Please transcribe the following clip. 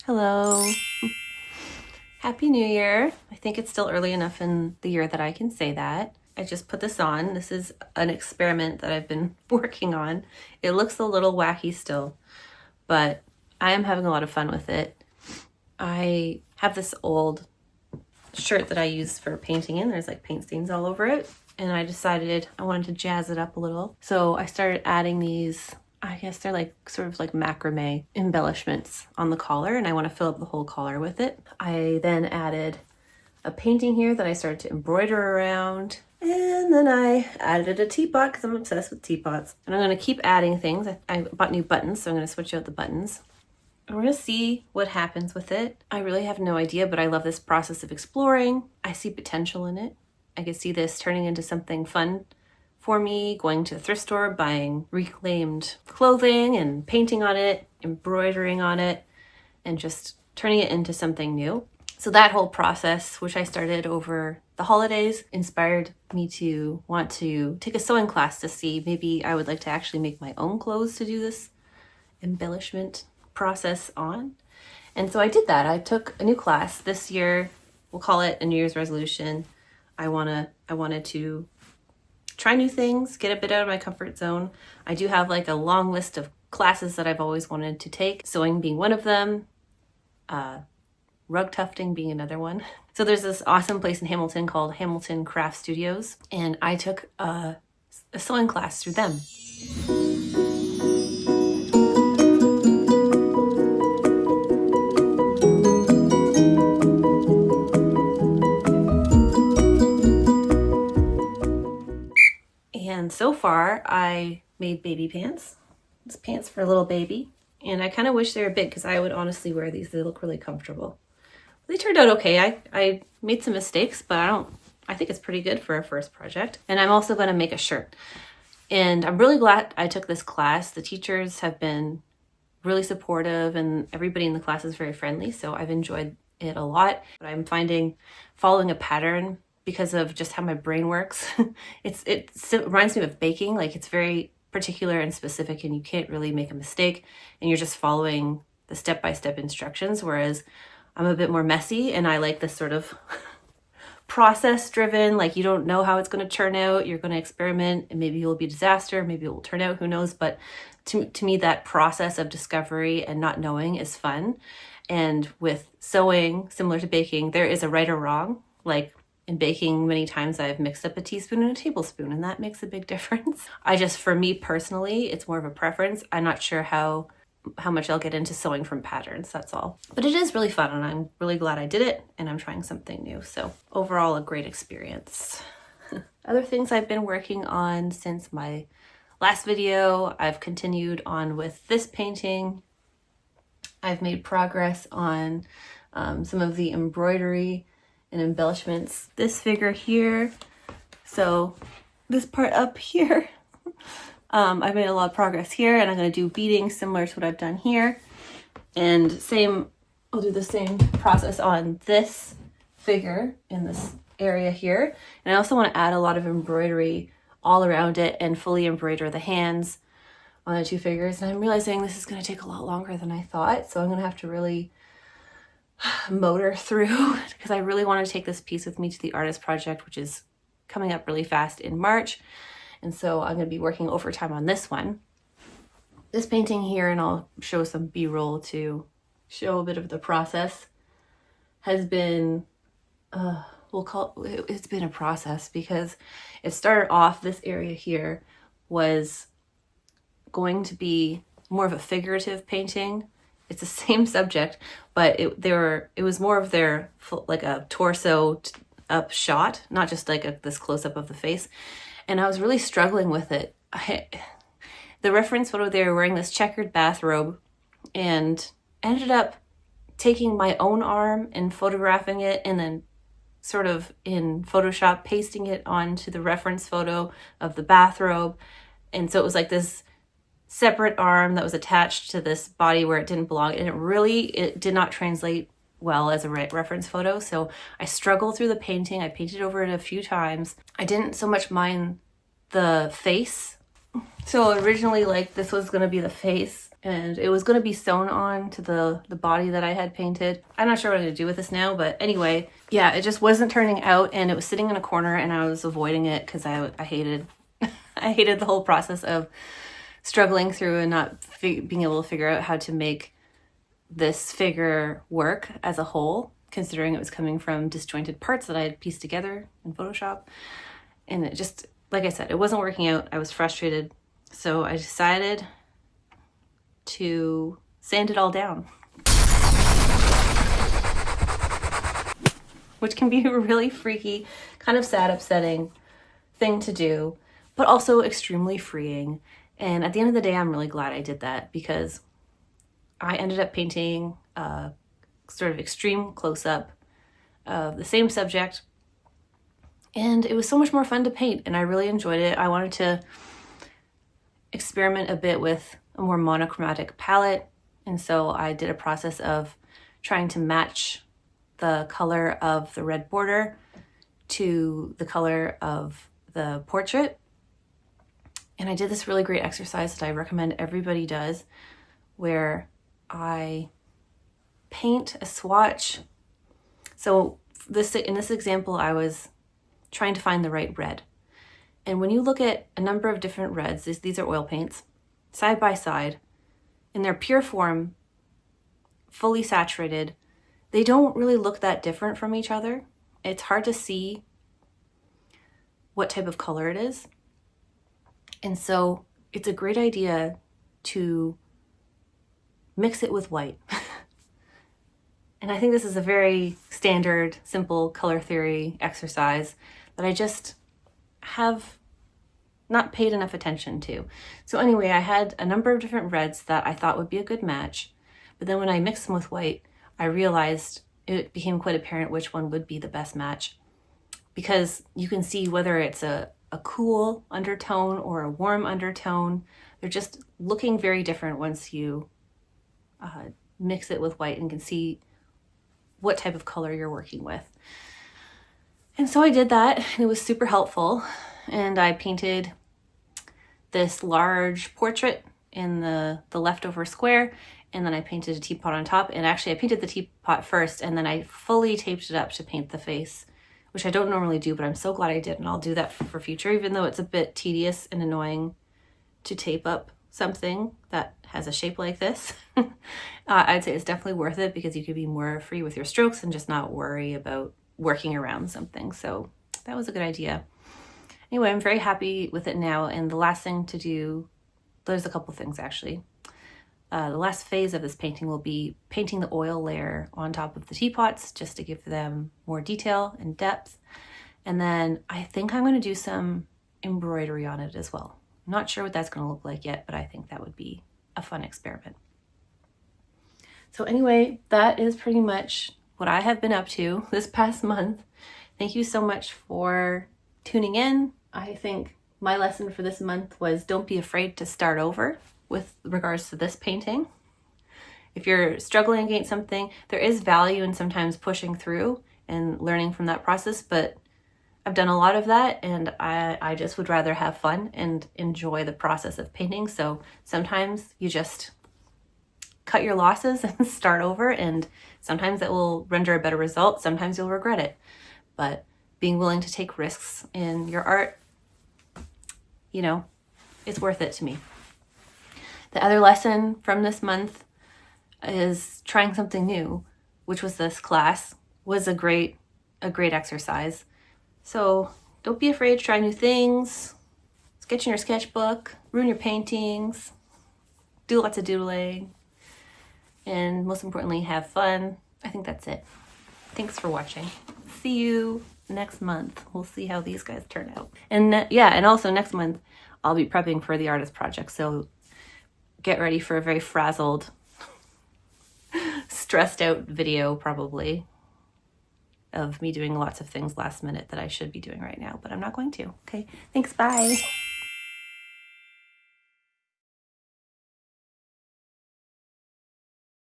Hello. Happy New Year. I think it's still early enough in the year that I can say that. I just put this on. This is an experiment that I've been working on. It looks a little wacky still, but I am having a lot of fun with it. I have this old shirt that I use for painting in. There's like paint stains all over it. And I decided I wanted to jazz it up a little. So I started adding these, I guess they're like sort of like macrame embellishments on the collar, and I want to fill up the whole collar with it. I then added a painting here that I started to embroider around. And then I added a teapot because I'm obsessed with teapots. And I'm going to keep adding things. I bought new buttons, so I'm going to switch out the buttons. And we're going to see what happens with it. I really have no idea, but I love this process of exploring. I see potential in it. I could see this turning into something fun for me, going to the thrift store, buying reclaimed clothing and painting on it, embroidering on it, and just turning it into something new. So that whole process, which I started over the holidays, inspired me to want to take a sewing class to see maybe I would like to actually make my own clothes to do this embellishment process on. And so I did that. I took a new class this year. We'll call it a New Year's resolution. I wanted to try new things, get a bit out of my comfort zone. I do have like a long list of classes that I've always wanted to take, sewing being one of them, rug tufting being another one. So there's this awesome place in Hamilton called Hamilton Craft Studios, and I took a sewing class through them. And so far, I made baby pants. It's pants for a little baby. And I kind of wish they were big because I would honestly wear these. They look really comfortable. They turned out okay. I made some mistakes, but I think it's pretty good for a first project. And I'm also going to make a shirt. And I'm really glad I took this class. The teachers have been really supportive and everybody in the class is very friendly. So I've enjoyed it a lot. But I'm finding following a pattern, because of just how my brain works, it reminds me of baking. Like, it's very particular and specific and you can't really make a mistake and you're just following the step-by-step instructions, whereas I'm a bit more messy and I like this sort of process driven, like you don't know how it's going to turn out, you're going to experiment and maybe it will be a disaster, maybe it will turn out, who knows. But to me, that process of discovery and not knowing is fun. And with sewing, similar to baking, there is a right or wrong. Like, in baking, many times I've mixed up a teaspoon and a tablespoon, and that makes a big difference. For me personally, it's more of a preference. I'm not sure how much I'll get into sewing from patterns, that's all. But it is really fun, and I'm really glad I did it, and I'm trying something new. So overall, a great experience. Other things I've been working on since my last video, I've continued on with this painting. I've made progress on some of the embroidery and embellishments. This figure here, so this part up here, I've made a lot of progress here, and I'm going to do beading similar to what I've done here. And I'll do the same process on this figure in this area here. And I also want to add a lot of embroidery all around it and fully embroider the hands on the two figures. And I'm realizing this is going to take a lot longer than I thought, so I'm going to have to really motor through because I really want to take this piece with me to the artist project, which is coming up really fast in March. And so I'm going to be working overtime on this one. This painting here, and I'll show some B-roll to show a bit of the process, has been, it's been a process because it started off, this area here was going to be more of a figurative painting. It's the same subject, but it was more of their, like a torso up shot, not just like this close-up of the face. And I was really struggling with it. The reference photo, they were wearing this checkered bathrobe, and ended up taking my own arm and photographing it, and then sort of in Photoshop pasting it onto the reference photo of the bathrobe. And so it was like this separate arm that was attached to this body where it didn't belong, and it did not translate well as a reference photo. So I struggled through the painting. I painted over it a few times. I didn't so much mind the face. So originally, like, this was going to be the face, and it was going to be sewn on to the body that I had painted. I'm not sure what I'm going to do with this now, but anyway, yeah, it just wasn't turning out, and it was sitting in a corner, and I was avoiding it because I hated I hated the whole process of struggling through and not being able to figure out how to make this figure work as a whole, considering it was coming from disjointed parts that I had pieced together in Photoshop. And it just, like I said, it wasn't working out. I was frustrated. So I decided to sand it all down, which can be a really freaky, kind of sad, upsetting thing to do, but also extremely freeing. And at the end of the day, I'm really glad I did that, because I ended up painting a sort of extreme close-up of the same subject, and it was so much more fun to paint, and I really enjoyed it. I wanted to experiment a bit with a more monochromatic palette, and so I did a process of trying to match the color of the red border to the color of the portrait. And I did this really great exercise that I recommend everybody does, where I paint a swatch. So in this example, I was trying to find the right red. And when you look at a number of different reds, these are oil paints, side by side, in their pure form, fully saturated, they don't really look that different from each other. It's hard to see what type of color it is. And so it's a great idea to mix it with white. And I think this is a very standard, simple color theory exercise that I just have not paid enough attention to. So anyway, I had a number of different reds that I thought would be a good match. But then when I mixed them with white, I realized it became quite apparent which one would be the best match, because you can see whether it's a cool undertone or a warm undertone. They're just looking very different once you mix it with white and can see what type of color you're working with. And so I did that, and it was super helpful. And I painted this large portrait in the leftover square, and then I painted a teapot on top. And actually I painted the teapot first, and then I fully taped it up to paint the face, which I don't normally do, but I'm so glad I did, and I'll do that for future, even though it's a bit tedious and annoying to tape up something that has a shape like this. I'd say it's definitely worth it, because you could be more free with your strokes and just not worry about working around something. So that was a good idea. Anyway, I'm very happy with it now, and the last thing to do, there's a couple things actually. The last phase of this painting will be painting the oil layer on top of the teapots, just to give them more detail and depth. And then I think I'm going to do some embroidery on it as well. I'm not sure what that's going to look like yet, but I think that would be a fun experiment. So anyway, that is pretty much what I have been up to this past month. Thank you so much for tuning in. I think my lesson for this month was don't be afraid to start over with regards to this painting. If you're struggling against something, there is value in sometimes pushing through and learning from that process, but I've done a lot of that, and I just would rather have fun and enjoy the process of painting. So sometimes you just cut your losses and start over, and sometimes it will render a better result. Sometimes you'll regret it, but being willing to take risks in your art, you know, it's worth it to me. The other lesson from this month is trying something new, which was this class, was a great exercise. So don't be afraid to try new things, sketch in your sketchbook, ruin your paintings, do lots of doodling, and most importantly, have fun. I think that's it. Thanks for watching. See you next month. We'll see how these guys turn out. And yeah, and also next month, I'll be prepping for the artist project. So get ready for a very frazzled, stressed out video probably of me doing lots of things last minute that I should be doing right now, but I'm not going to. Okay, thanks, bye.